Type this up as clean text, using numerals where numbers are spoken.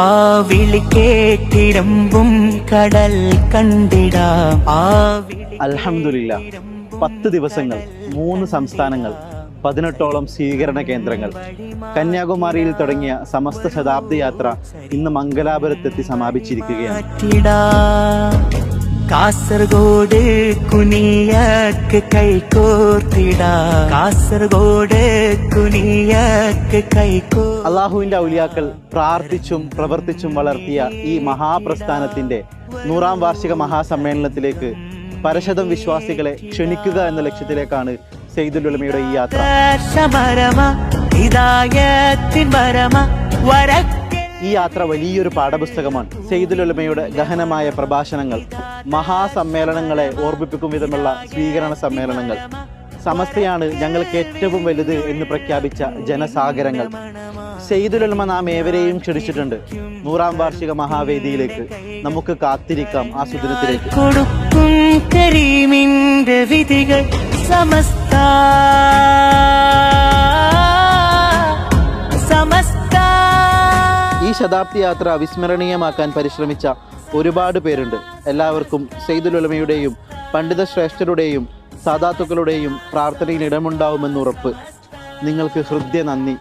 ആ വിളി കേട്ടിരമ്പും കടൽ കണ്ടിടാം. അൽഹംദുലില്ലാ, 10 ദിവസങ്ങൾ, 3 സംസ്ഥാനങ്ങൾ, 18ഓളം സ്വീകരണ കേന്ദ്രങ്ങൾ. കന്യാകുമാരിയിൽ തുടങ്ങിയ സമസ്ത ശതാബ്ദി യാത്ര ഇന്ന് മംഗലാപുരത്തെത്തി സമാപിച്ചിരിക്കുകയാണ്. കാസർഗോഡ് കുനിയക്ക് കൈകോർത്തിടാം. കാസർഗോഡ് കുനിയക്ക് കൈകോ. അള്ളാഹുവിന്റെ ഔലിയാക്കൾ പ്രാർത്ഥിച്ചും പ്രവർത്തിച്ചും വളർത്തിയ ഈ മഹാപ്രസ്ഥാനത്തിന്റെ 100ാം വാർഷിക മഹാസമ്മേളനത്തിലേക്ക് പരശതം വിശ്വാസികളെ ക്ഷണിക്കുക എന്ന ലക്ഷ്യത്തിലേക്കാണ് സയ്യിദുൽ ഉലമയുടെ ഈ യാത്ര. ഈ യാത്ര വലിയൊരു പാഠപുസ്തകമാണ്. സയ്യിദുൽ ഉലമയുടെ ഗഹനമായ പ്രഭാഷണങ്ങൾ, മഹാസമ്മേളനങ്ങളെ ഓർമ്മിപ്പിക്കും വിധമുള്ള സ്വീകരണ സമ്മേളനങ്ങൾ, സമസ്തയാണ് ഞങ്ങൾക്ക് ഏറ്റവും വലുത് എന്ന് പ്രഖ്യാപിച്ച ജനസാഗരങ്ങൾ. സയ്യിദുൽ ഉലമ നാം ഏവരെയും ക്ഷണിച്ചിട്ടുണ്ട് 100ാം വാർഷിക മഹാവേദിയിലേക്ക്. നമുക്ക് കാത്തിരിക്കാം ആ സുദിനത്തിലേക്ക്. കൊടുക്കും കരീമിന്റെ വിധികൾ സമസ്ത ഈ ശതാബ്ദി യാത്ര അവിസ്മരണീയമാക്കാൻ പരിശ്രമിച്ച ഒരുപാട് പേരുണ്ട്. എല്ലാവർക്കും സയ്യിദുൽ ഉലമയുടെയും പണ്ഡിത ശ്രേഷ്ഠരുടെയും സാദാത്തുക്കളുടെയും പ്രാർത്ഥനയിൽ ഇടമുണ്ടാവുമെന്ന് ഉറപ്പ്. നിങ്ങൾക്ക് ഹൃദയ നന്ദി.